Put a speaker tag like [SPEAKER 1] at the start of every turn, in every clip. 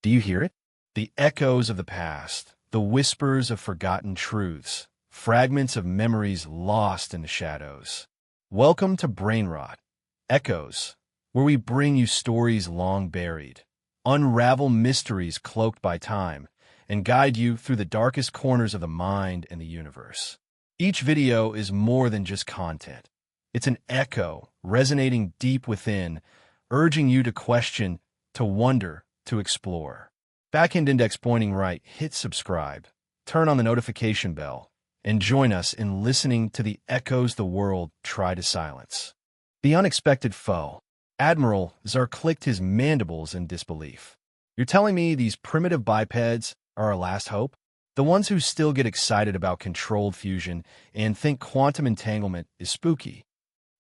[SPEAKER 1] Do you hear it? The echoes of the past, the whispers of forgotten truths, fragments of memories lost in the shadows. Welcome to Brainrot, Echoes, where we bring you stories long buried, unravel mysteries cloaked by time, and guide you through the darkest corners of the mind and the universe. Each video is more than just content. It's an echo resonating deep within, urging you to question, to wonder, to explore. Backend index pointing right, hit subscribe, turn on the notification bell, and join us in listening to the echoes the world tried to silence. The unexpected foe. Admiral Czar clicked his mandibles in disbelief. You're telling me these primitive bipeds are our last hope? The ones who still get excited about controlled fusion and think quantum entanglement is spooky.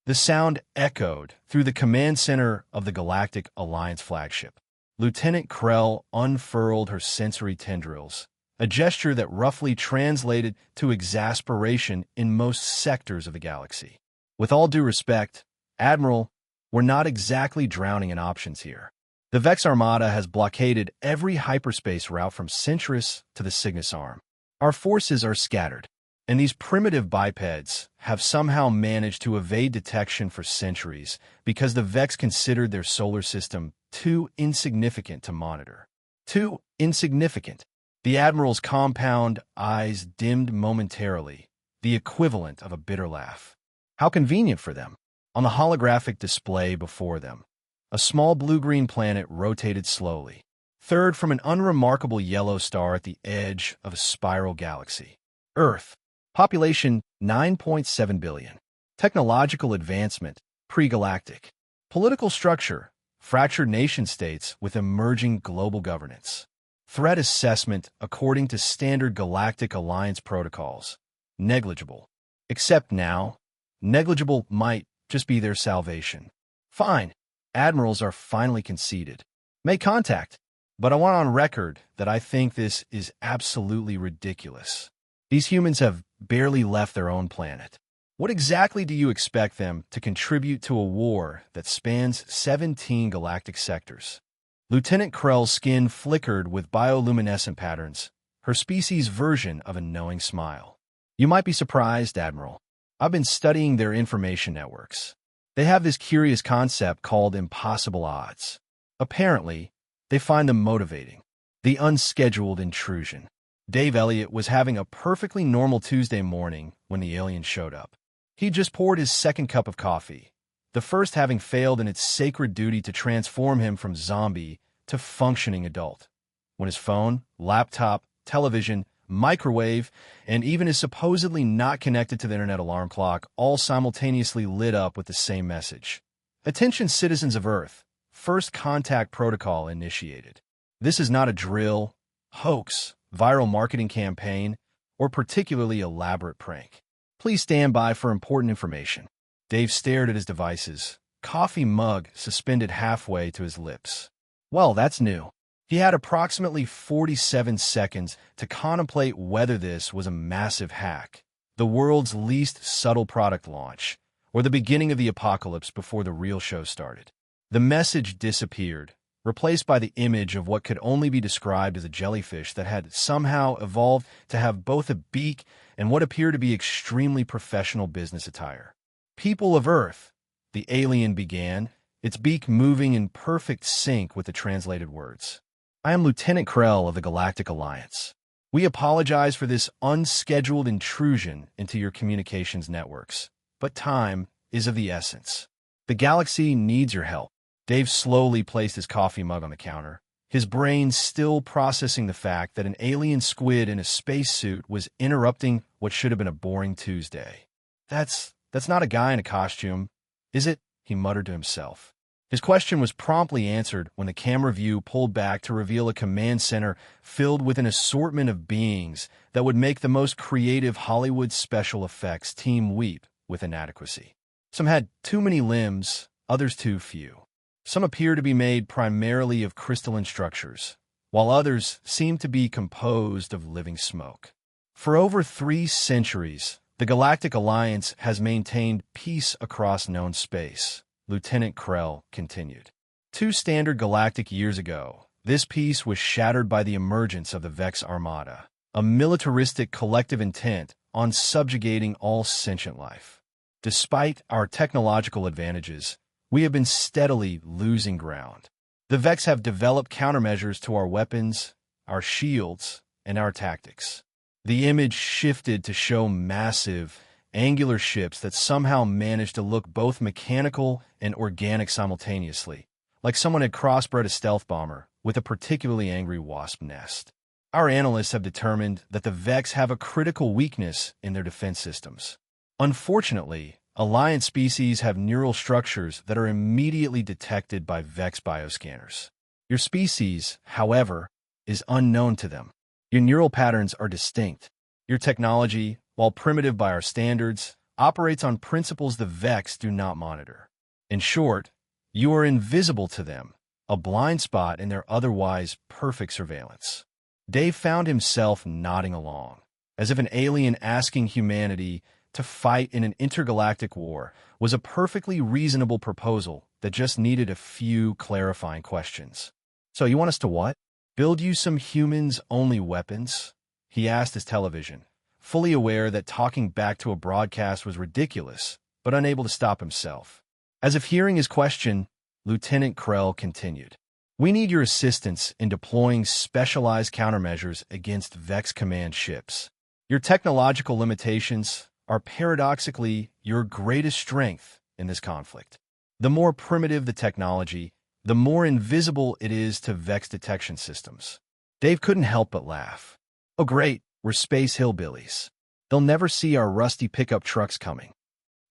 [SPEAKER 1] The sound echoed through the command center of the Galactic Alliance flagship. Lieutenant Krell unfurled her sensory tendrils, a gesture that roughly translated to exasperation in most sectors of the galaxy. With all due respect, Admiral, we're not exactly drowning in options here. The Vex Armada has blockaded every hyperspace route from Centris to the Cygnus Arm. Our forces are scattered, and these primitive bipeds have somehow managed to evade detection for centuries because the Vex considered their solar system too insignificant to monitor. Too insignificant. The Admiral's compound eyes dimmed momentarily, the equivalent of a bitter laugh. How convenient for them. On the holographic display before them, a small blue-green planet rotated slowly, third from an unremarkable yellow star at the edge of a spiral galaxy. Earth. Population 9.7 billion. Technological advancement, pre-galactic. Political structure, fractured nation-states with emerging global governance. Threat assessment according to standard Galactic Alliance protocols. Negligible. Except now, negligible might just be their salvation. Fine. Admirals are finally conceded. Make contact. But I want on record that I think this is absolutely ridiculous. These humans have barely left their own planet. What exactly do you expect them to contribute to a war that spans 17 galactic sectors? Lieutenant Krell's skin flickered with bioluminescent patterns, her species' version of a knowing smile. You might be surprised, Admiral. I've been studying their information networks. They have this curious concept called impossible odds. Apparently, they find them motivating. The unscheduled intrusion. Dave Elliott was having a perfectly normal Tuesday morning when the alien showed up. He just poured his second cup of coffee, the first having failed in its sacred duty to transform him from zombie to functioning adult, when his phone, laptop, television, microwave, and even his supposedly not connected to the internet alarm clock all simultaneously lit up with the same message. Attention citizens of Earth, first contact protocol initiated. This is not a drill, hoax, viral marketing campaign, or particularly elaborate prank. Please stand by for important information. Dave stared at his devices, coffee mug suspended halfway to his lips. Well, that's new. He had approximately 47 seconds to contemplate whether this was a massive hack, the world's least subtle product launch, or the beginning of the apocalypse before the real show started. The message disappeared, replaced by the image of what could only be described as a jellyfish that had somehow evolved to have both a beak and what appeared to be extremely professional business attire. People of Earth, the alien began, its beak moving in perfect sync with the translated words. I am Lieutenant Krell of the Galactic Alliance. We apologize for this unscheduled intrusion into your communications networks, but time is of the essence. The galaxy needs your help. Dave slowly placed his coffee mug on the counter, his brain still processing the fact that an alien squid in a spacesuit was interrupting what should have been a boring Tuesday. That's not a guy in a costume, is it? He muttered to himself. His question was promptly answered when the camera view pulled back to reveal a command center filled with an assortment of beings that would make the most creative Hollywood special effects team weep with inadequacy. Some had too many limbs, others too few. Some appear to be made primarily of crystalline structures, while others seem to be composed of living smoke. For over 3 centuries, the Galactic Alliance has maintained peace across known space, Lieutenant Krell continued. 2 standard galactic years ago, This peace was shattered by the emergence of the Vex Armada, a militaristic collective intent on subjugating all sentient life. Despite our technological advantages, we have been steadily losing ground. The Vex have developed countermeasures to our weapons, our shields, and our tactics. The image shifted to show massive, angular ships that somehow managed to look both mechanical and organic simultaneously, like someone had crossbred a stealth bomber with a particularly angry wasp nest. Our analysts have determined that the Vex have a critical weakness in their defense systems. Unfortunately, Alliance species have neural structures that are immediately detected by Vex bioscanners. Your species, however, is unknown to them. Your neural patterns are distinct. Your technology, while primitive by our standards, operates on principles the Vex do not monitor. In short, you are invisible to them, a blind spot in their otherwise perfect surveillance. Dave found himself nodding along, as if an alien asking humanity to fight in an intergalactic war was a perfectly reasonable proposal that just needed a few clarifying questions. "So you want us to what? Build you some humans-only weapons?" he asked his television, fully aware that talking back to a broadcast was ridiculous, but unable to stop himself. As if hearing his question, Lieutenant Krell continued, "We need your assistance in deploying specialized countermeasures against Vex Command ships. Your technological limitations are paradoxically your greatest strength in this conflict. The more primitive the technology, the more invisible it is to Vex detection systems." Dave couldn't help but laugh. "Oh great, we're space hillbillies. They'll never see our rusty pickup trucks coming."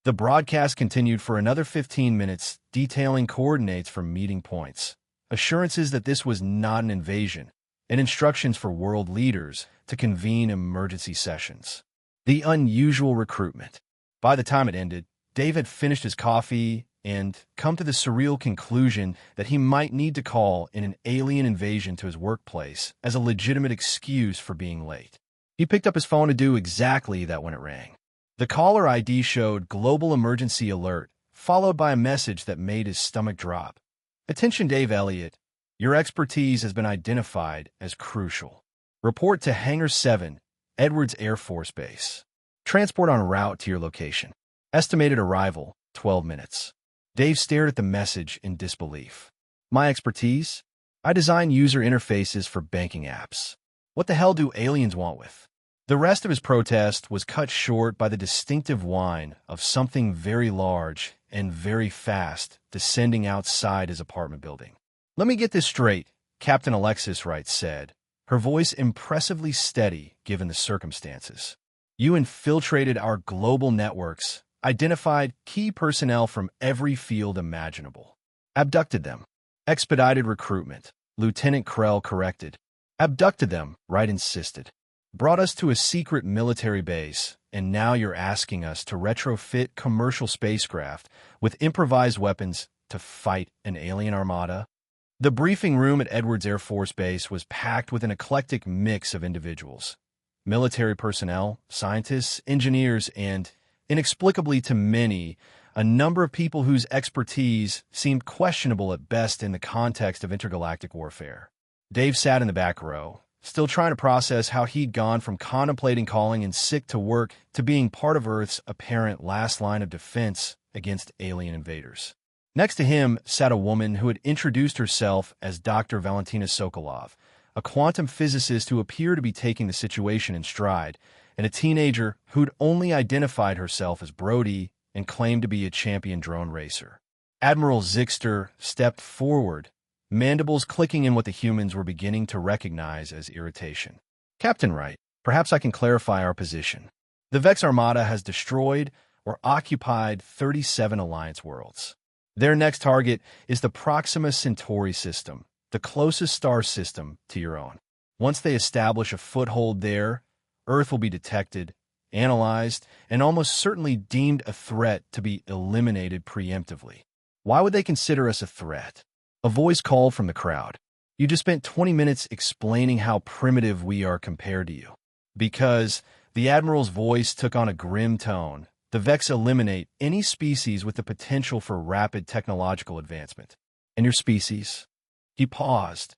[SPEAKER 1] The broadcast continued for another 15 minutes, detailing coordinates for meeting points, assurances that this was not an invasion, and instructions for world leaders to convene emergency sessions. The unusual recruitment. By the time it ended, Dave had finished his coffee and come to the surreal conclusion that he might need to call in an alien invasion to his workplace as a legitimate excuse for being late. He picked up his phone to do exactly that when it rang. The caller ID showed Global Emergency Alert, followed by a message that made his stomach drop. "Attention Dave Elliott, your expertise has been identified as crucial. Report to Hangar 7, Edwards Air Force Base. Transport en route to your location. Estimated arrival, 12 minutes. Dave stared at the message in disbelief. "My expertise? I design user interfaces for banking apps. What the hell do aliens want with?" The rest of his protest was cut short by the distinctive whine of something very large and very fast descending outside his apartment building. "Let me get this straight," Captain Alexis Wright said, her voice impressively steady given the circumstances. "You infiltrated our global networks, identified key personnel from every field imaginable. Abducted them. Expedited recruitment," Lieutenant Krell corrected. "Abducted them," Wright insisted. "Brought us to a secret military base, and now you're asking us to retrofit commercial spacecraft with improvised weapons to fight an alien armada?" The briefing room at Edwards Air Force Base was packed with an eclectic mix of individuals. Military personnel, scientists, engineers, and, inexplicably to many, a number of people whose expertise seemed questionable at best in the context of intergalactic warfare. Dave sat in the back row, still trying to process how he'd gone from contemplating calling in sick to work to being part of Earth's apparent last line of defense against alien invaders. Next to him sat a woman who had introduced herself as Dr. Valentina Sokolov, a quantum physicist who appeared to be taking the situation in stride, and a teenager who'd only identified herself as Brody and claimed to be a champion drone racer. Admiral Zixter stepped forward, mandibles clicking in what the humans were beginning to recognize as irritation. "Captain Wright, perhaps I can clarify our position. The Vex Armada has destroyed or occupied 37 Alliance worlds. Their next target is the Proxima Centauri system, the closest star system to your own. Once they establish a foothold there, Earth will be detected, analyzed, and almost certainly deemed a threat to be eliminated preemptively." "Why would they consider us a threat?" A voice called from the crowd. "You just spent 20 minutes explaining how primitive we are compared to you." "Because," the Admiral's voice took on a grim tone, "the Vex eliminate any species with the potential for rapid technological advancement. And your species?" He paused,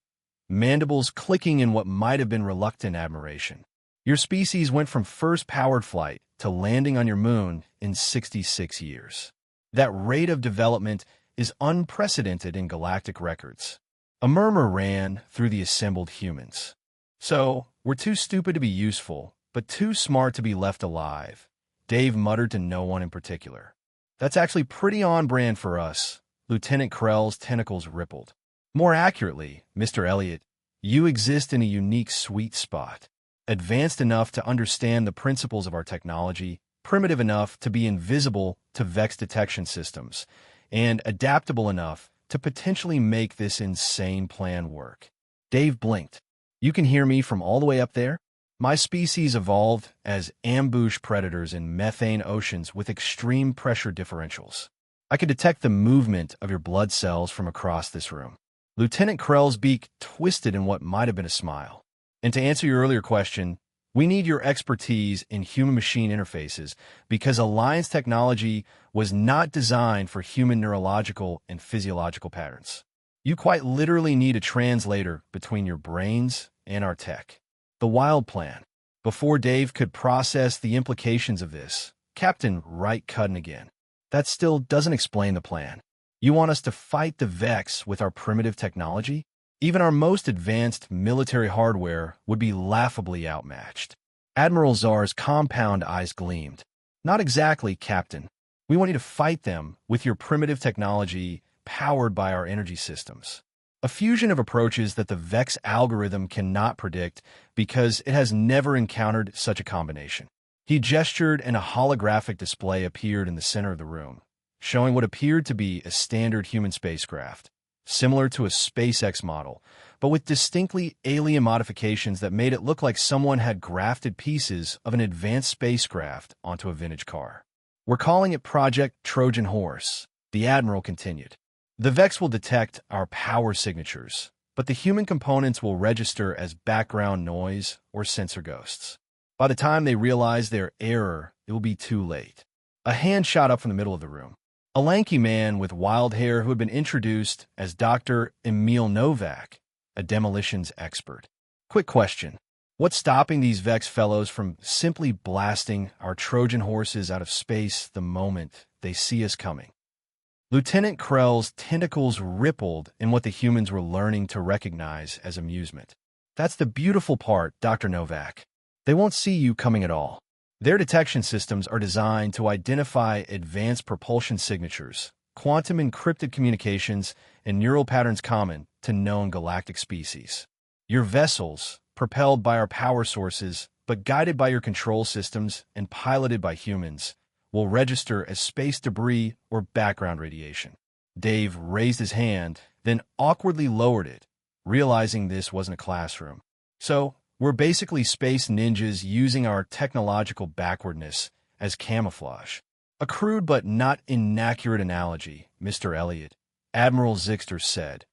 [SPEAKER 1] mandibles clicking in what might have been reluctant admiration. Your species went from first powered flight to landing on your moon in 66 years. That rate of development is unprecedented in galactic records. A murmur ran through the assembled humans. So, we're too stupid to be useful, but too smart to be left alive, Dave muttered to no one in particular. That's actually pretty on brand for us. Lieutenant Krell's tentacles rippled. More accurately, Mr. Elliot, you exist in a unique sweet spot. Advanced enough to understand the principles of our technology, primitive enough to be invisible to Vex detection systems, and adaptable enough to potentially make this insane plan work. Dave blinked. You can hear me from all the way up there? My species evolved as ambush predators in methane oceans with extreme pressure differentials. I could detect the movement of your blood cells from across this room. Lieutenant Krell's beak twisted in what might have been a smile. And to answer your earlier question, we need your expertise in human-machine interfaces because Alliance technology was not designed for human neurological and physiological patterns. You quite literally need a translator between your brains and our tech. The wild plan. Before Dave could process the implications of this, Captain Wright cut in again. That still doesn't explain the plan. You want us to fight the Vex with our primitive technology? Even our most advanced military hardware would be laughably outmatched. Admiral Czar's compound eyes gleamed. Not exactly, Captain. We want you to fight them with your primitive technology powered by our energy systems. A fusion of approaches that the Vex algorithm cannot predict because it has never encountered such a combination. He gestured and a holographic display appeared in the center of the room, showing what appeared to be a standard human spacecraft, similar to a SpaceX model, but with distinctly alien modifications that made it look like someone had grafted pieces of an advanced spacecraft onto a vintage car. We're calling it Project Trojan Horse, the Admiral continued. The Vex will detect our power signatures, but the human components will register as background noise or sensor ghosts. By the time they realize their error, it will be too late. A hand shot up from the middle of the room. A lanky man with wild hair who had been introduced as Dr. Emil Novak, a demolitions expert. Quick question. What's stopping these Vex fellows from simply blasting our Trojan horses out of space the moment they see us coming? Lieutenant Krell's tentacles rippled in what the humans were learning to recognize as amusement. That's the beautiful part, Dr. Novak. They won't see you coming at all. Their detection systems are designed to identify advanced propulsion signatures, quantum encrypted communications, and neural patterns common to known galactic species. Your vessels, propelled by our power sources, but guided by your control systems and piloted by humans, will register as space debris or background radiation. Dave raised his hand, then awkwardly lowered it, realizing this wasn't a classroom. So, we're basically space ninjas using our technological backwardness as camouflage. A crude but not inaccurate analogy, Mr. Elliot, Admiral Zixter said,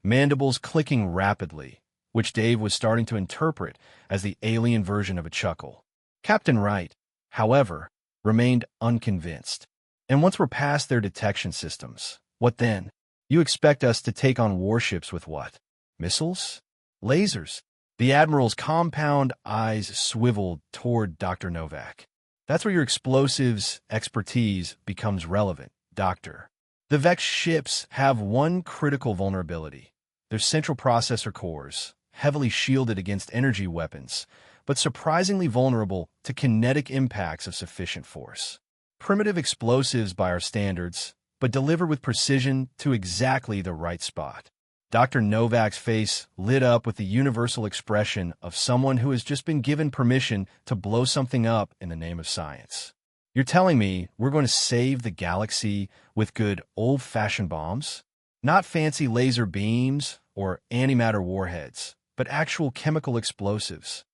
[SPEAKER 1] mandibles clicking rapidly, which Dave was starting to interpret as the alien version of a chuckle. Captain Wright, however, remained unconvinced. And once we're past their detection systems, what then? You expect us to take on warships with what? Missiles? Lasers? The Admiral's compound eyes swiveled toward Dr. Novak. That's where your explosives expertise becomes relevant, Doctor. The Vex ships have one critical vulnerability. Their central processor cores, heavily shielded against energy weapons, but surprisingly vulnerable to kinetic impacts of sufficient force. Primitive explosives by our standards, but delivered with precision to exactly the right spot. Dr. Novak's face lit up with the universal expression of someone who has just been given permission to blow something up in the name of science. You're telling me we're going to save the galaxy with good old-fashioned bombs? Not fancy laser beams or antimatter warheads, but actual chemical explosives.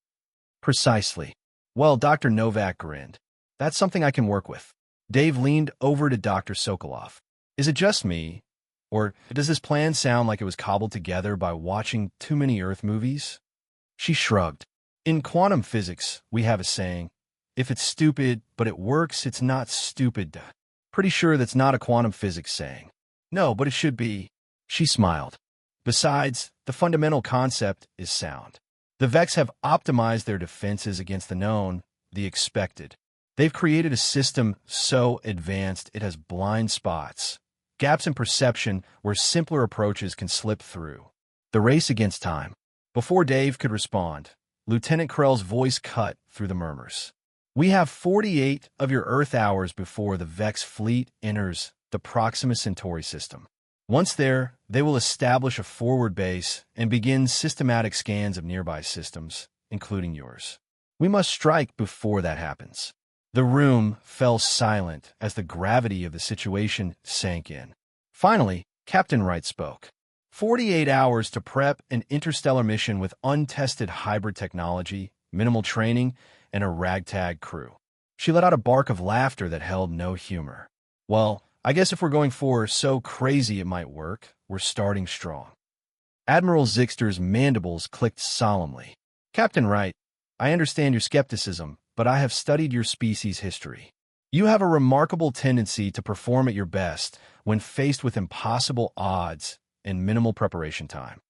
[SPEAKER 1] Precisely. Well, Dr. Novak grinned. That's something I can work with. Dave leaned over to Dr. Sokolov. Is it just me? Or does this plan sound like it was cobbled together by watching too many Earth movies? She shrugged. In quantum physics, we have a saying, if it's stupid, but it works, it's not stupid. Pretty sure that's not a quantum physics saying. No, but it should be. She smiled. Besides, the fundamental concept is sound. The Vex have optimized their defenses against the known, the expected. They've created a system so advanced it has blind spots, gaps in perception where simpler approaches can slip through. The race against time. Before Dave could respond, Lieutenant Krell's voice cut through the murmurs. We have 48 of your Earth hours before the Vex fleet enters the Proxima Centauri system. Once there, they will establish a forward base and begin systematic scans of nearby systems, including yours. We must strike before that happens. The room fell silent as the gravity of the situation sank in. Finally, Captain Wright spoke. 48 hours to prep an interstellar mission with untested hybrid technology, minimal training, and a ragtag crew. She let out a bark of laughter that held no humor. Well, I guess if we're going for so crazy it might work, we're starting strong. Admiral Zixter's mandibles clicked solemnly. Captain Wright, I understand your skepticism, but I have studied your species' history. You have a remarkable tendency to perform at your best when faced with impossible odds and minimal preparation time.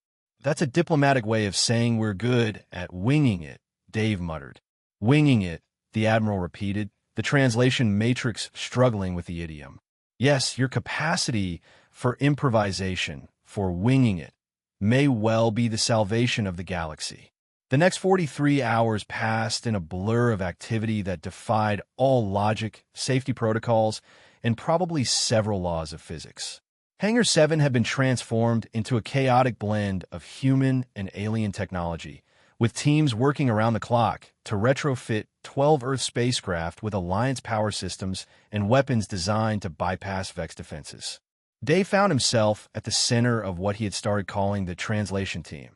[SPEAKER 1] That's a diplomatic way of saying we're good at winging it, Dave muttered. Winging it, the Admiral repeated, the translation matrix struggling with the idiom. Yes, your capacity for improvisation, for winging it, may well be the salvation of the galaxy. The next 43 hours passed in a blur of activity that defied all logic, safety protocols, and probably several laws of physics. Hangar 7 had been transformed into a chaotic blend of human and alien technology, with teams working around the clock to retrofit 12 Earth spacecraft with Alliance power systems and weapons designed to bypass Vex defenses. Dave found himself at the center of what he had started calling the translation team,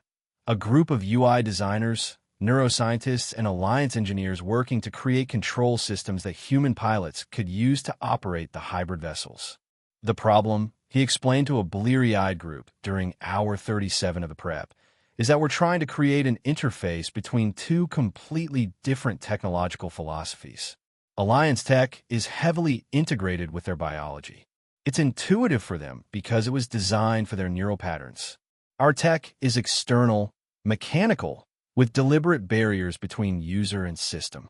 [SPEAKER 1] a group of UI designers, neuroscientists, and Alliance engineers working to create control systems that human pilots could use to operate the hybrid vessels. The problem, he explained to a bleary-eyed group during hour 37 of the prep, is that we're trying to create an interface between two completely different technological philosophies. Alliance tech is heavily integrated with their biology. It's intuitive for them because it was designed for their neural patterns. Our tech is external, mechanical, with deliberate barriers between user and system.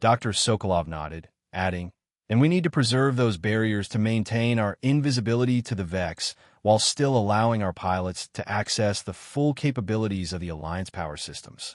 [SPEAKER 1] Dr. Sokolov nodded, adding, and we need to preserve those barriers to maintain our invisibility to the Vex while still allowing our pilots to access the full capabilities of the Alliance power systems.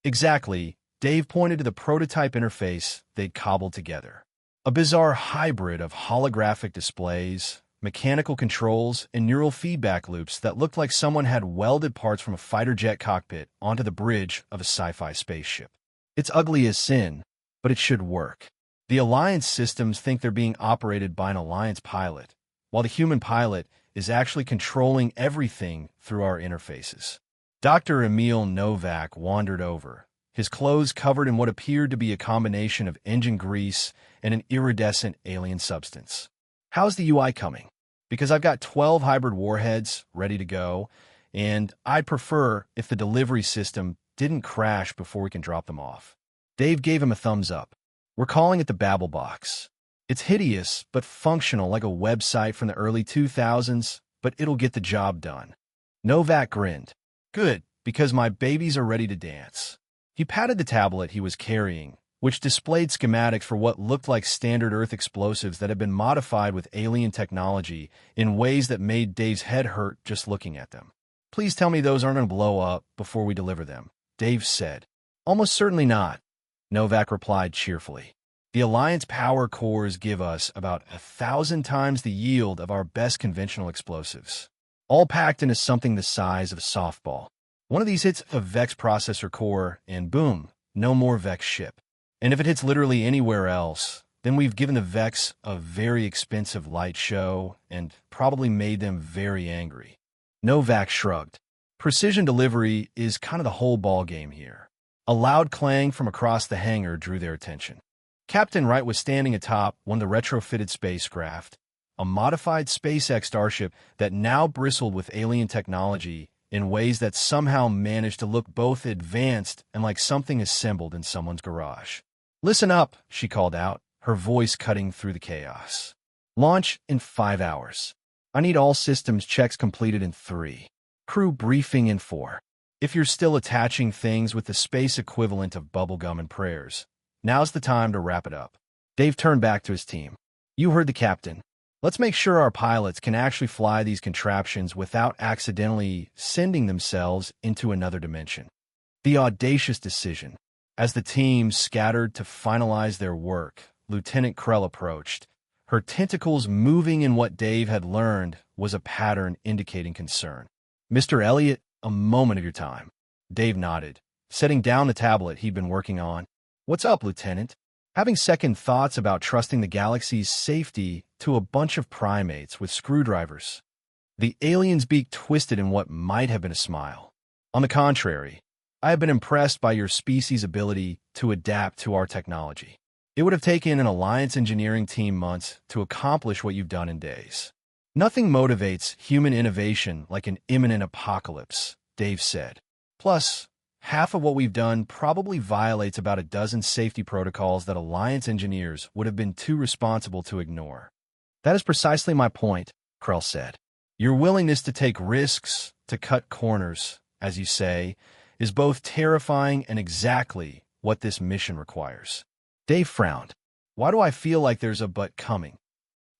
[SPEAKER 1] Exactly, Dave pointed to the prototype interface they'd cobbled together. A bizarre hybrid of holographic displays, mechanical controls, and neural feedback loops that looked like someone had welded parts from a fighter jet cockpit onto the bridge of a sci-fi spaceship. It's ugly as sin, but it should work. The Alliance systems think they're being operated by an Alliance pilot, while the human pilot is actually controlling everything through our interfaces. Dr. Emil Novak wandered over, his clothes covered in what appeared to be a combination of engine grease and an iridescent alien substance. How's the UI coming? Because I've got 12 hybrid warheads ready to go, and I'd prefer if the delivery system didn't crash before we can drop them off. Dave gave him a thumbs up. We're calling it the Babel Box. It's hideous, but functional like a website from the early 2000s, but it'll get the job done. Novak grinned. Good, because my babies are ready to dance. He patted the tablet he was carrying, which displayed schematics for what looked like standard Earth explosives that had been modified with alien technology in ways that made Dave's head hurt just looking at them. Please tell me those aren't going to blow up before we deliver them, Dave said. Almost certainly not, Novak replied cheerfully. The Alliance power cores give us about 1,000 times the yield of our best conventional explosives, all packed into something the size of a softball. One of these hits a Vex processor core, and boom, no more Vex ship. And if it hits literally anywhere else, then we've given the Vex a very expensive light show and probably made them very angry. Novak shrugged. Precision delivery is kind of the whole ball game here. A loud clang from across the hangar drew their attention. Captain Wright was standing atop one of the retrofitted spacecraft, a modified SpaceX Starship that now bristled with alien technology in ways that somehow managed to look both advanced and like something assembled in someone's garage. Listen up, she called out, her voice cutting through the chaos. Launch in 5 hours. I need all systems checks completed in 3. Crew briefing in 4. If you're still attaching things with the space equivalent of bubblegum and prayers, now's the time to wrap it up. Dave turned back to his team. You heard the captain. Let's make sure our pilots can actually fly these contraptions without accidentally sending themselves into another dimension. The audacious decision. As the team scattered to finalize their work, Lieutenant Krell approached, her tentacles moving in what Dave had learned was a pattern indicating concern. Mr. Elliot, a moment of your time. Dave nodded, setting down the tablet he'd been working on. What's up, Lieutenant? Having second thoughts about trusting the galaxy's safety to a bunch of primates with screwdrivers. The alien's beak twisted in what might have been a smile. On the contrary, I have been impressed by your species' ability to adapt to our technology. It would have taken an Alliance engineering team months to accomplish what you've done in days. Nothing motivates human innovation like an imminent apocalypse, Dave said. Plus, half of what we've done probably violates about a dozen safety protocols that Alliance engineers would have been too responsible to ignore. That is precisely my point, Krell said. Your willingness to take risks, to cut corners, as you say, is both terrifying and exactly what this mission requires. Dave frowned. Why do I feel like there's a but coming?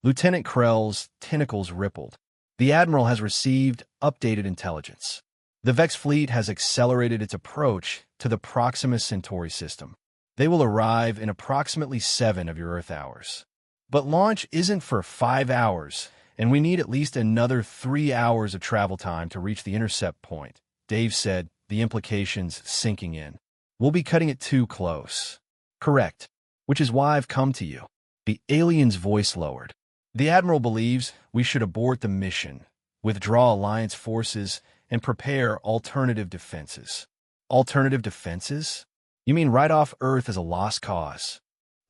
[SPEAKER 1] Lieutenant Krell's tentacles rippled. The Admiral has received updated intelligence. The Vex fleet has accelerated its approach to the Proxima Centauri system. They will arrive in approximately 7 of your Earth hours. But launch isn't for 5 hours, and we need at least another 3 hours of travel time to reach the intercept point, Dave said, the implications sinking in. We'll be cutting it too close. Correct. Which is why I've come to you. The alien's voice lowered. The Admiral believes we should abort the mission, withdraw Alliance forces, and prepare alternative defenses. Alternative defenses? You mean right off Earth as a lost cause?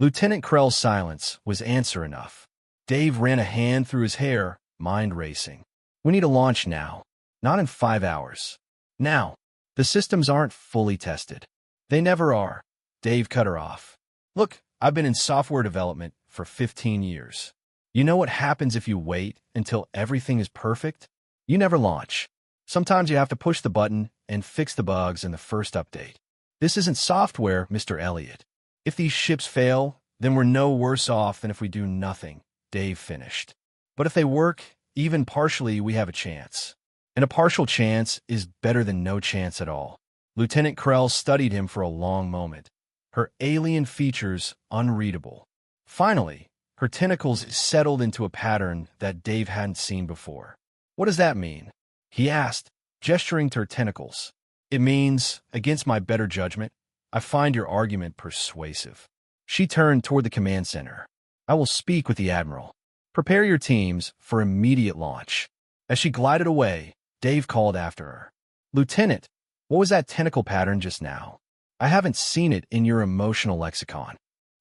[SPEAKER 1] Lieutenant Krell's silence was answer enough. Dave ran a hand through his hair, mind racing. We need a launch now. Not in 5 hours. Now. The systems aren't fully tested. They never are. Dave cut her off. Look, I've been in software development for 15 years. You know what happens if you wait until everything is perfect? You never launch. Sometimes you have to push the button and fix the bugs in the first update. This isn't software, Mr. Elliot. If these ships fail, then we're no worse off than if we do nothing, Dave finished. But if they work, even partially, we have a chance. And a partial chance is better than no chance at all. Lieutenant Krell studied him for a long moment, her alien features unreadable. Finally, her tentacles settled into a pattern that Dave hadn't seen before. What does that mean? He asked, gesturing to her tentacles. It means, against my better judgment, I find your argument persuasive. She turned toward the command center. I will speak with the Admiral. Prepare your teams for immediate launch. As she glided away, Dave called after her. Lieutenant, what was that tentacle pattern just now? I haven't seen it in your emotional lexicon.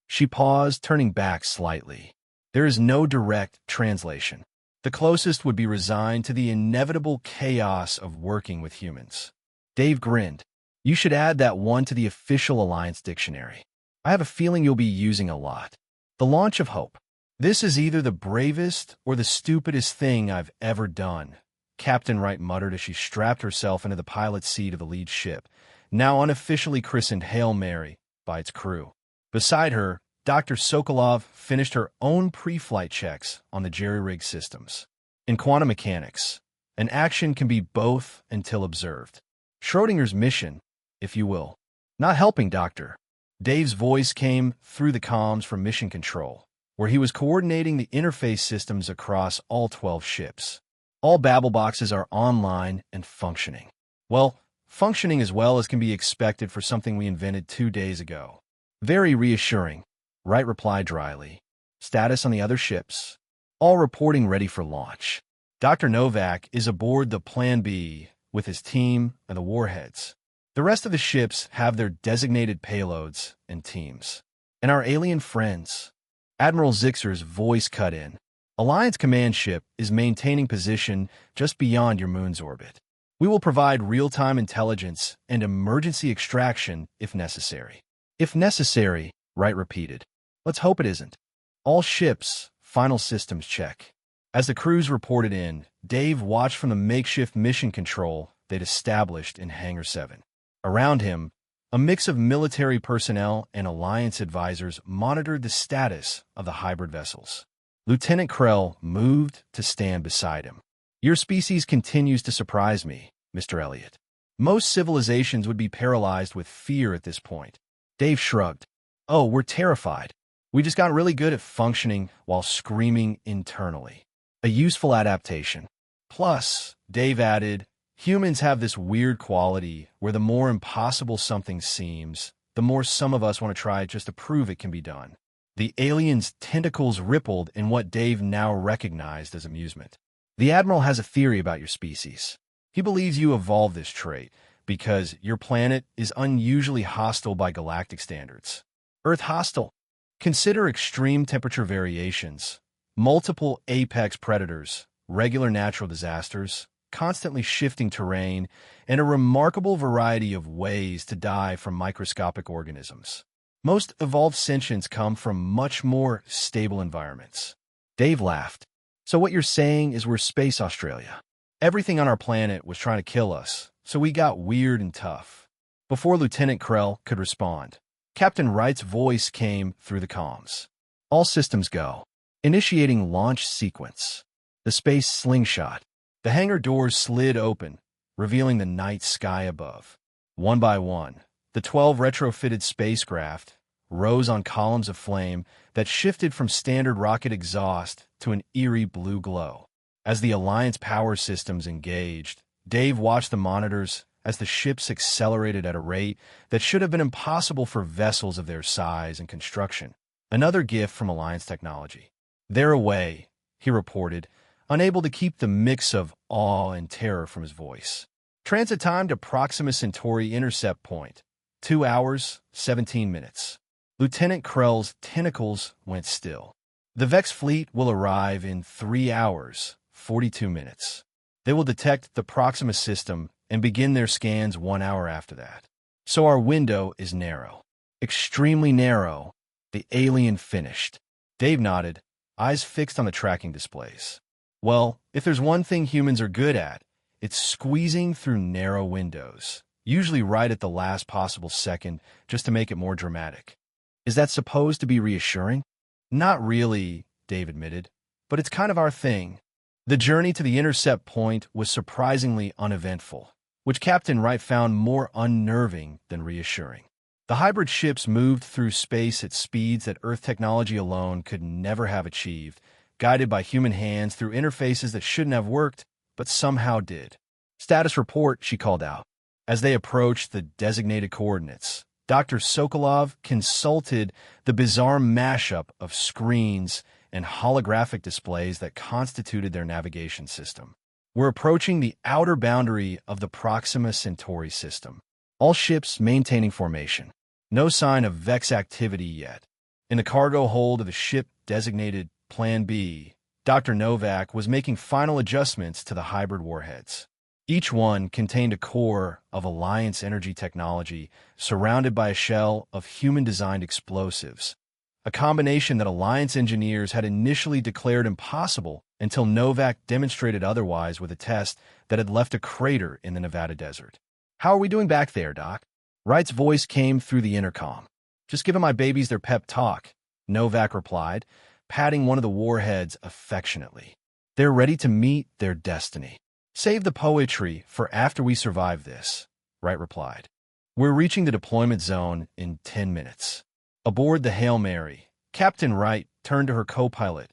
[SPEAKER 1] She paused, turning back slightly. There is no direct translation. The closest would be resigned to the inevitable chaos of working with humans. Dave grinned. You should add that one to the official Alliance dictionary. I have a feeling you'll be using a lot. The launch of hope. This is either the bravest or the stupidest thing I've ever done, Captain Wright muttered as she strapped herself into the pilot's seat of the lead ship, now unofficially christened Hail Mary by its crew. Beside her, Dr. Sokolov finished her own pre-flight checks on the jerry-rig systems. In quantum mechanics, an action can be both until observed. Schrodinger's mission, if you will. Not helping, Doctor. Dave's voice came through the comms from Mission Control, where he was coordinating the interface systems across all 12 ships. All Babel boxes are online and functioning. Well, functioning as well as can be expected for something we invented 2 days ago. Very reassuring, Wright replied dryly. Status on the other ships? All reporting ready for launch. Dr. Novak is aboard the Plan B with his team and the warheads. The rest of the ships have their designated payloads and teams. And our alien friends. Admiral Zixer's voice cut in. Alliance command ship is maintaining position just beyond your moon's orbit. We will provide real-time intelligence and emergency extraction if necessary. If necessary, Wright repeated. Let's hope it isn't. All ships, final systems check. As the crews reported in, Dave watched from the makeshift mission control they'd established in Hangar 7. Around him, a mix of military personnel and Alliance advisors monitored the status of the hybrid vessels. Lieutenant Krell moved to stand beside him. "Your species continues to surprise me, Mr. Elliot. Most civilizations would be paralyzed with fear at this point." Dave shrugged. "Oh, we're terrified. We just got really good at functioning while screaming internally. A useful adaptation. Plus," Dave added, "humans have this weird quality where the more impossible something seems, the more some of us want to try just to prove it can be done." The alien's tentacles rippled in what Dave now recognized as amusement. "The Admiral has a theory about your species. He believes you evolved this trait because your planet is unusually hostile by galactic standards. Earth hostile. Consider extreme temperature variations, multiple apex predators, regular natural disasters, constantly shifting terrain, and a remarkable variety of ways to die from microscopic organisms. Most evolved sentients come from much more stable environments." Dave laughed. "So what you're saying is we're Space Australia. Everything on our planet was trying to kill us, so we got weird and tough." Before Lieutenant Krell could respond, Captain Wright's voice came through the comms. "All systems go. Initiating launch sequence." The space slingshot. The hangar doors slid open, revealing the night sky above. One by one, the 12 retrofitted spacecraft rose on columns of flame that shifted from standard rocket exhaust to an eerie blue glow. As the Alliance power systems engaged, Dave watched the monitors as the ships accelerated at a rate that should have been impossible for vessels of their size and construction. Another gift from Alliance technology. "They're away," he reported, unable to keep the mix of awe and terror from his voice. "Transit time to Proxima Centauri intercept point. 2 hours, 17 minutes. Lieutenant Krell's tentacles went still. "The Vex fleet will arrive in 3 hours, 42 minutes. They will detect the Proxima system and begin their scans 1 hour after that. So our window is narrow. Extremely narrow," the alien finished. Dave nodded, eyes fixed on the tracking displays. "Well, if there's one thing humans are good at, it's squeezing through narrow windows, usually right at the last possible second, just to make it more dramatic." "Is that supposed to be reassuring?" "Not really," Dave admitted, "but it's kind of our thing." The journey to the intercept point was surprisingly uneventful, which Captain Wright found more unnerving than reassuring. The hybrid ships moved through space at speeds that Earth technology alone could never have achieved, guided by human hands through interfaces that shouldn't have worked, but somehow did. "Status report," she called out. As they approached the designated coordinates, Dr. Sokolov consulted the bizarre mashup of screens and holographic displays that constituted their navigation system. "We're approaching the outer boundary of the Proxima Centauri system. All ships maintaining formation. No sign of Vex activity yet." In the cargo hold of the ship designated Plan B, Dr. Novak was making final adjustments to the hybrid warheads. Each one contained a core of Alliance energy technology surrounded by a shell of human-designed explosives, a combination that Alliance engineers had initially declared impossible until Novak demonstrated otherwise with a test that had left a crater in the Nevada desert. "How are we doing back there, Doc?" Wright's voice came through the intercom. "Just giving my babies their pep talk," Novak replied, patting one of the warheads affectionately. "They're ready to meet their destiny. Save the poetry for after we survive this," Wright replied. "We're reaching the deployment zone in 10 minutes. Aboard the Hail Mary, Captain Wright turned to her co-pilot,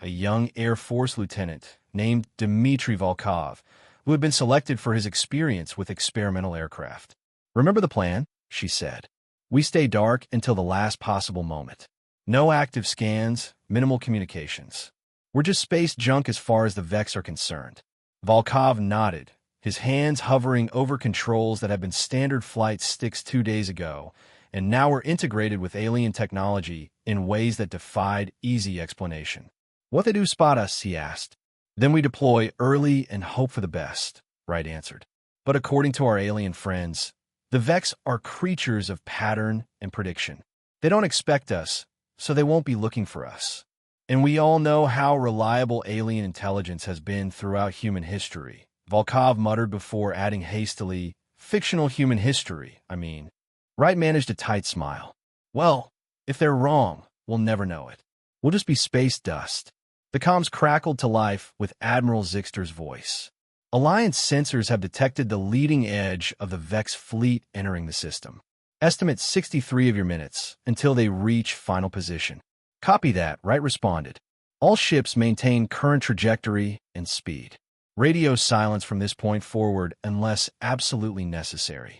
[SPEAKER 1] a young Air Force lieutenant named Dmitry Volkov, who had been selected for his experience with experimental aircraft. "Remember the plan?" she said. "We stay dark until the last possible moment. No active scans, minimal communications. We're just space junk as far as the Vex are concerned." Volkov nodded, his hands hovering over controls that had been standard flight sticks 2 days ago, and now were integrated with alien technology in ways that defied easy explanation. "What they do spot us?" he asked. "Then we deploy early and hope for the best," Wright answered. "But according to our alien friends, the Vex are creatures of pattern and prediction. They don't expect us, so they won't be looking for us. And we all know how reliable alien intelligence has been throughout human history. Volkov muttered before adding hastily, fictional human history, I mean. Wright managed a tight smile. Well, if they're wrong, we'll never know it. We'll just be space dust. The comms crackled to life with Admiral Zixter's voice. Alliance sensors have detected the leading edge of the Vex fleet entering the system. Estimate 63 of your minutes until they reach final position. Copy that, Wright responded. All ships maintain current trajectory and speed. Radio silence from this point forward unless absolutely necessary.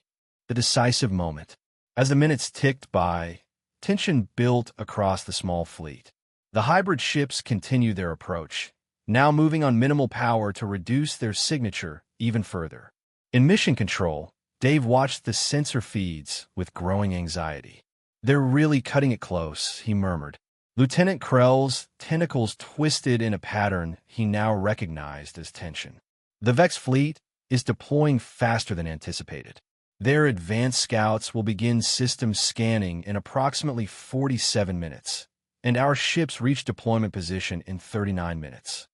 [SPEAKER 1] The decisive moment. As the minutes ticked by, tension built across the small fleet. The hybrid ships continued their approach, now moving on minimal power to reduce their signature even further. In mission control, Dave watched the sensor feeds with growing anxiety. They're really cutting it close, he murmured. Lieutenant Krell's tentacles twisted in a pattern he now recognized as tension. The Vex fleet is deploying faster than anticipated. Their advanced scouts will begin system scanning in approximately 47 minutes, and our ships reach deployment position in 39 minutes.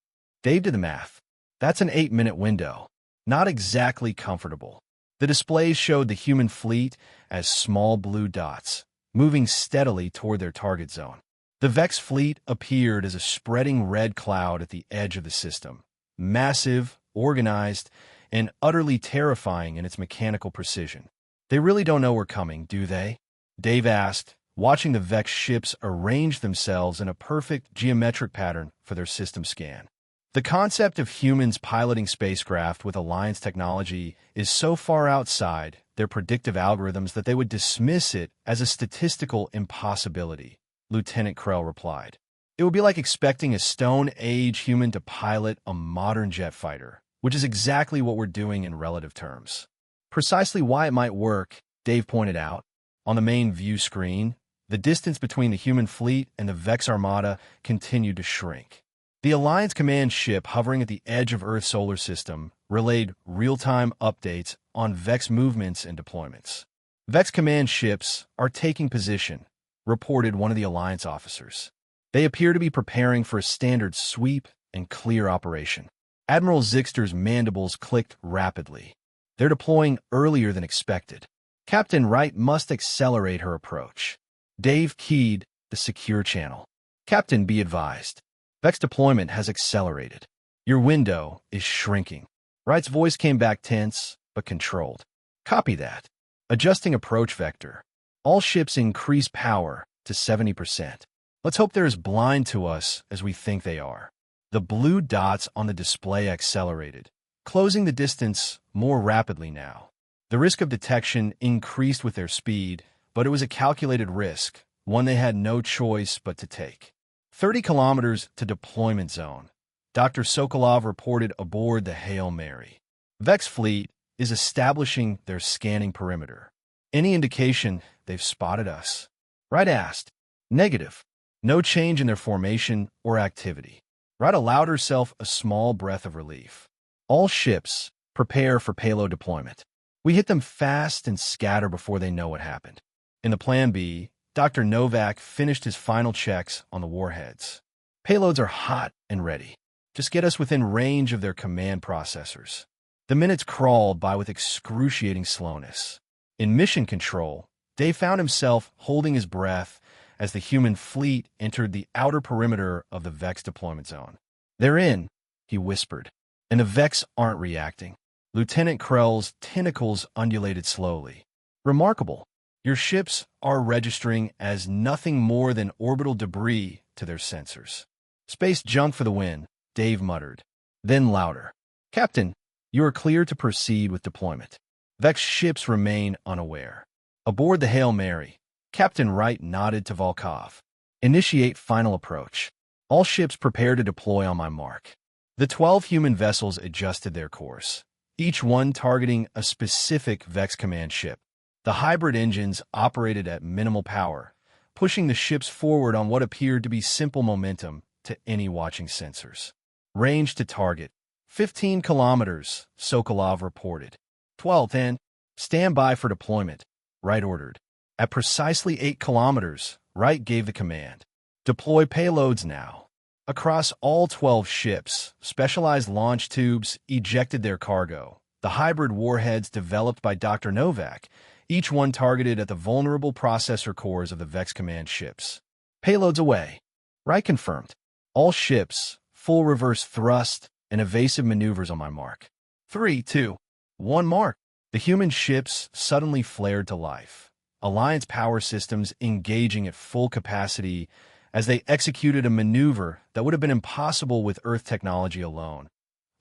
[SPEAKER 1] Dave did the math. That's an 8-minute window. Not exactly comfortable. The displays showed the human fleet as small blue dots, moving steadily toward their target zone. The Vex fleet appeared as a spreading red cloud at the edge of the system, massive, organized, and utterly terrifying in its mechanical precision. They really don't know we're coming, do they? Dave asked, watching the Vex ships arrange themselves in a perfect geometric pattern for their system scan. The concept of humans piloting spacecraft with Alliance technology is so far outside their predictive algorithms that they would dismiss it as a statistical impossibility, Lieutenant Krell replied. It would be like expecting a Stone Age human to pilot a modern jet fighter, which is exactly what we're doing in relative terms. Precisely why it might work, Dave pointed out. On the main view screen, the distance between the human fleet and the Vex Armada continued to shrink. The Alliance command ship hovering at the edge of Earth's solar system relayed real-time updates on Vex movements and deployments. Vex command ships are taking position, reported one of the Alliance officers. They appear to be preparing for a standard sweep and clear operation. Admiral Zixter's mandibles clicked rapidly. They're deploying earlier than expected. Captain Wright must accelerate her approach. Dave keyed the secure channel. Captain, be advised. Vex deployment has accelerated. Your window is shrinking. Wright's voice came back tense, but controlled. Copy that. Adjusting approach vector. All ships increase power to 70%. Let's hope they're as blind to us as we think they are. The blue dots on the display accelerated, closing the distance more rapidly now. The risk of detection increased with their speed, but it was a calculated risk, one they had no choice but to take. 30 kilometers to deployment zone. Dr. Sokolov reported aboard the Hail Mary. Vex fleet is establishing their scanning perimeter. Any indication they've spotted us? Wright asked. Negative. No change in their formation or activity. Wright allowed herself a small breath of relief. All ships prepare for payload deployment. We hit them fast and scatter before they know what happened. In the Plan B, Dr. Novak finished his final checks on the warheads. Payloads are hot and ready. Just get us within range of their command processors. The minutes crawled by with excruciating slowness. In mission control, Dave found himself holding his breath as the human fleet entered the outer perimeter of the Vex deployment zone. They're in, he whispered, and the Vex aren't reacting. Lieutenant Krell's tentacles undulated slowly. Remarkable. Your ships are registering as nothing more than orbital debris to their sensors. Space junk for the win, Dave muttered. Then louder. Captain, you are clear to proceed with deployment. Vex ships remain unaware. Aboard the Hail Mary, Captain Wright nodded to Volkov. Initiate final approach. All ships prepare to deploy on my mark. The 12 human vessels adjusted their course, each one targeting a specific Vex command ship. The hybrid engines operated at minimal power, pushing the ships forward on what appeared to be simple momentum to any watching sensors. Range to target. 15 kilometers, Sokolov reported. 12, then. Stand by for deployment, Wright ordered. At precisely 8 kilometers, Wright gave the command. Deploy payloads now. Across all 12 ships, specialized launch tubes ejected their cargo, the hybrid warheads developed by Dr. Novak, each one targeted at the vulnerable processor cores of the Vex Command ships. Payloads away. Right confirmed. All ships, full reverse thrust, and evasive maneuvers on my mark. 3, 2, 1 mark. The human ships suddenly flared to life. Alliance power systems engaging at full capacity as they executed a maneuver that would have been impossible with Earth technology alone.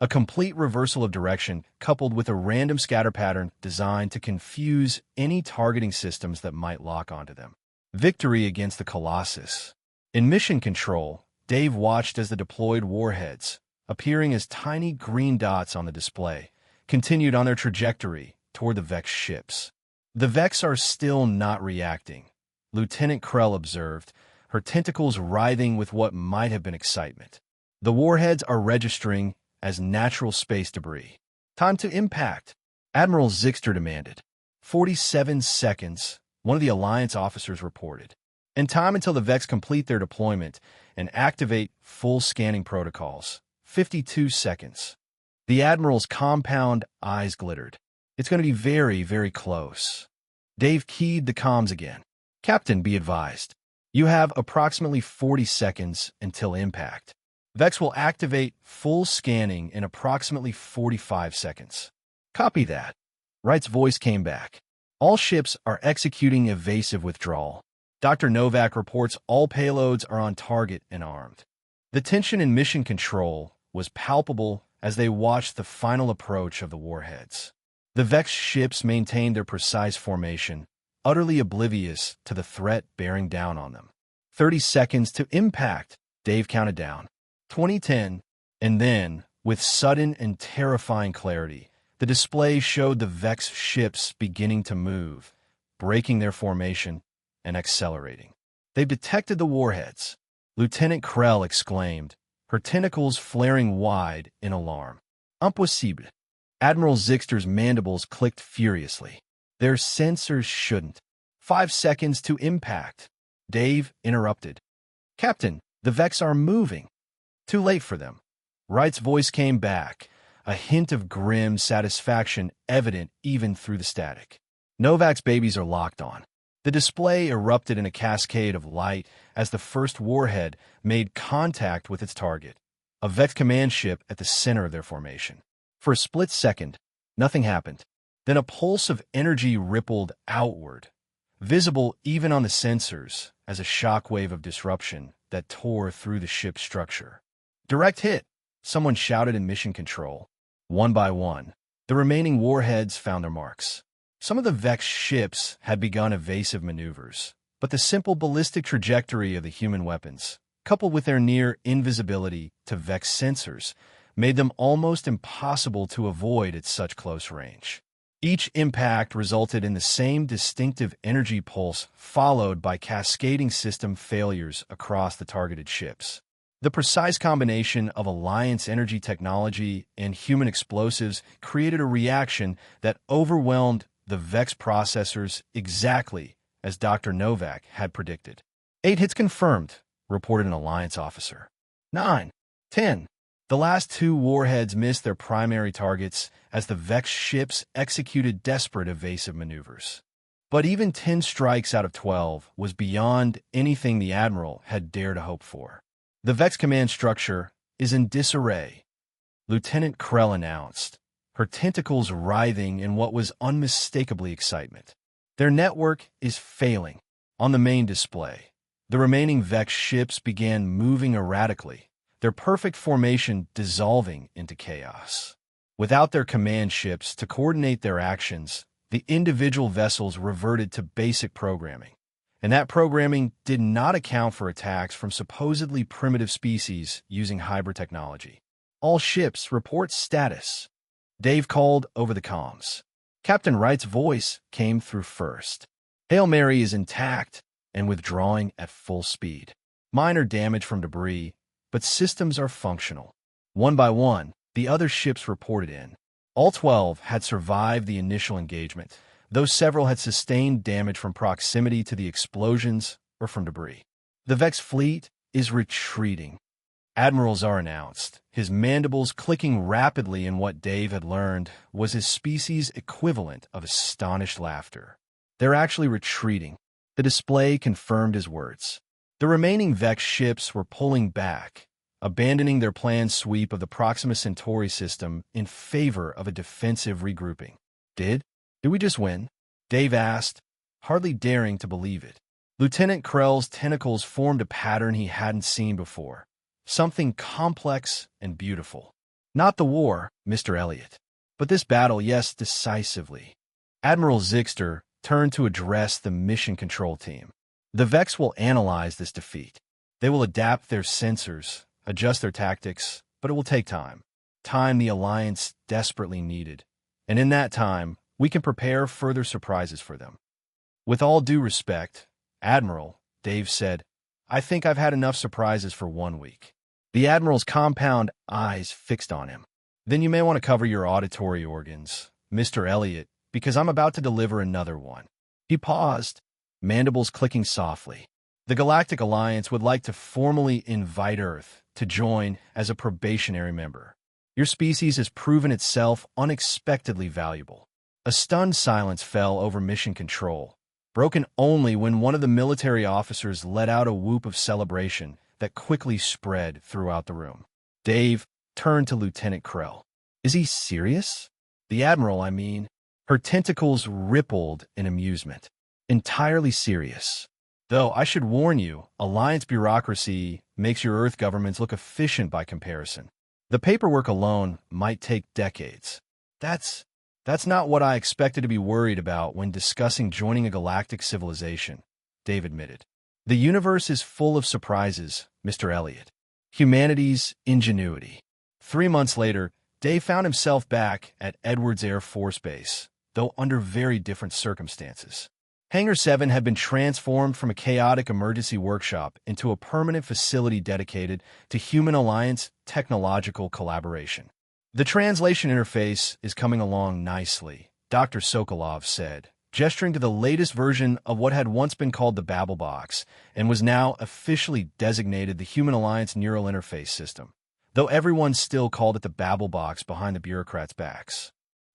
[SPEAKER 1] A complete reversal of direction coupled with a random scatter pattern designed to confuse any targeting systems that might lock onto them. Victory against the Colossus. In mission control, Dave watched as the deployed warheads, appearing as tiny green dots on the display, continued on their trajectory toward the Vex ships. The Vex are still not reacting, Lieutenant Krell observed, her tentacles writhing with what might have been excitement. The warheads are registering as natural space debris. Time to impact, Admiral Zixter demanded. 47 seconds, one of the Alliance officers reported. And time until the Vex complete their deployment and activate full scanning protocols. 52 seconds. The Admiral's compound eyes glittered. It's going to be very, very close. Dave keyed the comms again. Captain, be advised. You have approximately 40 seconds until impact. Vex will activate full scanning in approximately 45 seconds. Copy that. Wright's voice came back. All ships are executing evasive withdrawal. Dr. Novak reports all payloads are on target and armed. The tension in mission control was palpable as they watched the final approach of the warheads. The Vex ships maintained their precise formation, utterly oblivious to the threat bearing down on them. 30 seconds to impact, Dave counted down. 2010, and then, with sudden and terrifying clarity, the display showed the Vex ships beginning to move, breaking their formation and accelerating. They've detected the warheads, Lieutenant Krell exclaimed, her tentacles flaring wide in alarm. Impossible. Admiral Zixter's mandibles clicked furiously. Their sensors shouldn't. 5 seconds to impact. Dave interrupted. Captain, the Vex are moving. Too late for them. Wright's voice came back, a hint of grim satisfaction evident even through the static. Novak's babies are locked on. The display erupted in a cascade of light as the first warhead made contact with its target, a Vex command ship at the center of their formation. For a split second, nothing happened. Then a pulse of energy rippled outward, visible even on the sensors as a shockwave of disruption that tore through the ship's structure. Direct hit, someone shouted in mission control. One by one, the remaining warheads found their marks. Some of the Vex ships had begun evasive maneuvers, but the simple ballistic trajectory of the human weapons, coupled with their near invisibility to Vex sensors, made them almost impossible to avoid at such close range. Each impact resulted in the same distinctive energy pulse followed by cascading system failures across the targeted ships. The precise combination of Alliance energy technology and human explosives created a reaction that overwhelmed the Vex processors exactly as Dr. Novak had predicted. 8 hits confirmed, reported an Alliance officer. 9, 10. The last 2 warheads missed their primary targets as the Vex ships executed desperate evasive maneuvers. But even 10 strikes out of 12 was beyond anything the Admiral had dared to hope for. The Vex command structure is in disarray, Lieutenant Krell announced, her tentacles writhing in what was unmistakably excitement. Their network is failing. On the main display, the remaining Vex ships began moving erratically, their perfect formation dissolving into chaos. Without their command ships to coordinate their actions, the individual vessels reverted to basic programming. And that programming did not account for attacks from supposedly primitive species using hybrid technology. All ships report status. Dave called over the comms. Captain Wright's voice came through first. Hail Mary is intact and withdrawing at full speed. Minor damage from debris, but systems are functional. One by one, the other ships reported in. All 12 had survived the initial engagement, though several had sustained damage from proximity to the explosions or from debris. The Vex fleet is retreating. Admiral Czar announced, his mandibles clicking rapidly in what Dave had learned was his species' equivalent of astonished laughter. They're actually retreating. The display confirmed his words. The remaining Vex ships were pulling back, abandoning their planned sweep of the Proxima Centauri system in favor of a defensive regrouping. Did we just win? Dave asked, hardly daring to believe it. Lieutenant Krell's tentacles formed a pattern he hadn't seen before. Something complex and beautiful. Not the war, Mr. Elliot, but this battle, yes, decisively. Admiral Zixter turned to address the mission control team. The Vex will analyze this defeat. They will adapt their sensors, adjust their tactics, but it will take time. Time the Alliance desperately needed. And in that time, we can prepare further surprises for them. With all due respect, Admiral, Dave said, I think I've had enough surprises for 1 week. The Admiral's compound eyes fixed on him. Then you may want to cover your auditory organs, Mr. Elliot, because I'm about to deliver another one. He paused, mandibles clicking softly. The Galactic Alliance would like to formally invite Earth to join as a probationary member. Your species has proven itself unexpectedly valuable. A stunned silence fell over mission control, broken only when one of the military officers let out a whoop of celebration that quickly spread throughout the room. Dave turned to Lieutenant Krell. Is he serious? The Admiral, I mean. Her tentacles rippled in amusement. Entirely serious. Though I should warn you, Alliance bureaucracy makes your Earth governments look efficient by comparison. The paperwork alone might take decades. That's not what I expected to be worried about when discussing joining a galactic civilization, Dave admitted. The universe is full of surprises, Mr. Elliot. Humanity's ingenuity. 3 months later, Dave found himself back at Edwards Air Force Base, though under very different circumstances. Hangar 7 had been transformed from a chaotic emergency workshop into a permanent facility dedicated to Human Alliance technological collaboration. The translation interface is coming along nicely, Dr. Sokolov said, gesturing to the latest version of what had once been called the Babel Box and was now officially designated the Human Alliance Neural Interface System, though everyone still called it the Babel Box behind the bureaucrats' backs.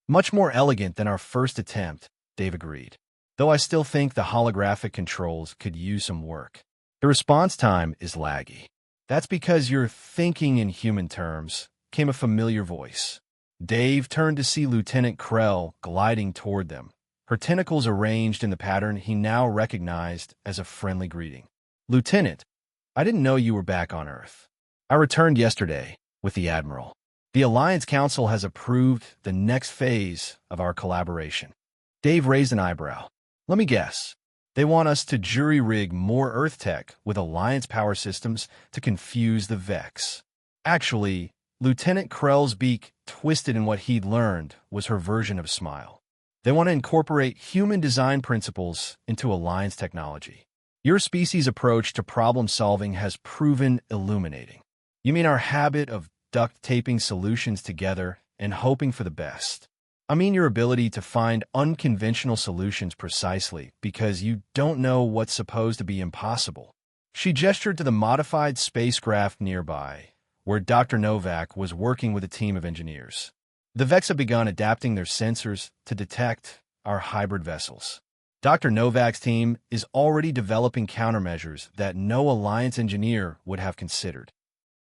[SPEAKER 1] Much more elegant than our first attempt, Dave agreed, though I still think the holographic controls could use some work. The response time is laggy. That's because you're thinking in human terms, came a familiar voice. Dave turned to see Lieutenant Krell gliding toward them, her tentacles arranged in the pattern he now recognized as a friendly greeting. Lieutenant, I didn't know you were back on Earth. I returned yesterday with the Admiral. The Alliance Council has approved the next phase of our collaboration. Dave raised an eyebrow. Let me guess. They want us to jury-rig more Earth tech with Alliance power systems to confuse the Vex. Actually, Lieutenant Krell's beak twisted in what he'd learned was her version of a smile. They want to incorporate human design principles into Alliance technology. Your species' approach to problem-solving has proven illuminating. You mean our habit of duct-taping solutions together and hoping for the best? I mean your ability to find unconventional solutions precisely because you don't know what's supposed to be impossible. She gestured to the modified spacecraft nearby, where Dr. Novak was working with a team of engineers. The Vex have begun adapting their sensors to detect our hybrid vessels. Dr. Novak's team is already developing countermeasures that no Alliance engineer would have considered.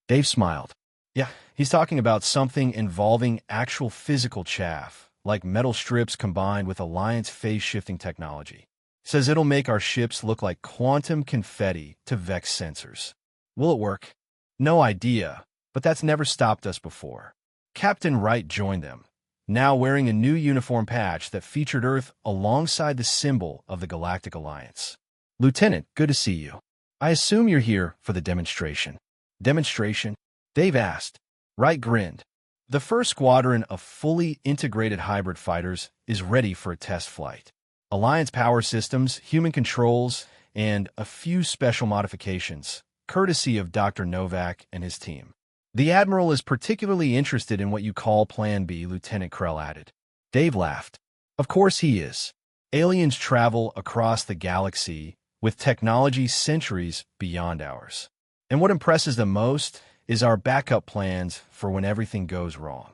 [SPEAKER 1] Dave smiled. Yeah, he's talking about something involving actual physical chaff, like metal strips combined with Alliance phase-shifting technology. Says it'll make our ships look like quantum confetti to Vex sensors. Will it work? No idea, but that's never stopped us before. Captain Wright joined them, now wearing a new uniform patch that featured Earth alongside the symbol of the Galactic Alliance. Lieutenant, good to see you. I assume you're here for the demonstration. Demonstration? Dave asked. Wright grinned. The first squadron of fully integrated hybrid fighters is ready for a test flight. Alliance power systems, human controls, and a few special modifications, courtesy of Dr. Novak and his team. The Admiral is particularly interested in what you call Plan B, Lieutenant Krell added. Dave laughed. Of course he is. Aliens travel across the galaxy with technology centuries beyond ours. And what impresses them most is our backup plans for when everything goes wrong.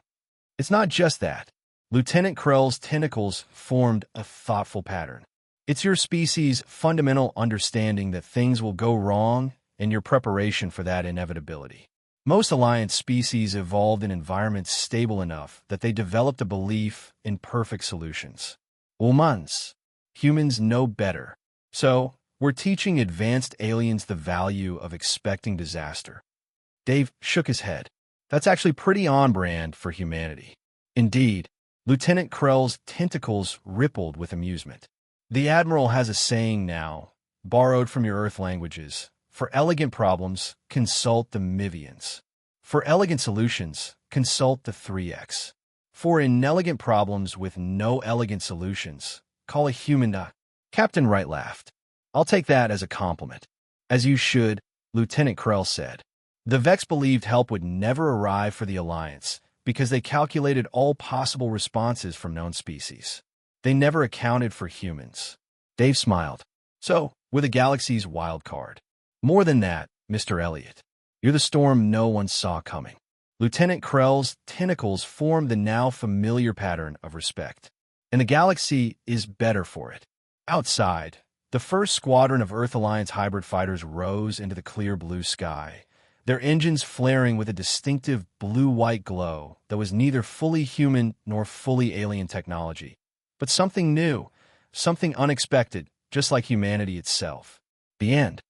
[SPEAKER 1] It's not just that. Lieutenant Krell's tentacles formed a thoughtful pattern. It's your species' fundamental understanding that things will go wrong and your preparation for that inevitability. Most Alliance species evolved in environments stable enough that they developed a belief in perfect solutions. Humans know better. So, we're teaching advanced aliens the value of expecting disaster. Dave shook his head. That's actually pretty on-brand for humanity. Indeed, Lieutenant Krell's tentacles rippled with amusement. The Admiral has a saying now, borrowed from your Earth languages. For elegant problems, consult the Mivians. For elegant solutions, consult the 3X. For inelegant problems with no elegant solutions, call a human. Captain Wright laughed. I'll take that as a compliment. As you should, Lieutenant Krell said. The Vex believed help would never arrive for the Alliance because they calculated all possible responses from known species. They never accounted for humans. Dave smiled. So, we're the galaxy's wild card. More than that, Mr. Elliot. You're the storm no one saw coming. Lieutenant Krell's tentacles formed the now familiar pattern of respect. And the galaxy is better for it. Outside, the first squadron of Earth Alliance hybrid fighters rose into the clear blue sky, their engines flaring with a distinctive blue-white glow that was neither fully human nor fully alien technology, but something new, something unexpected, just like humanity itself. The end.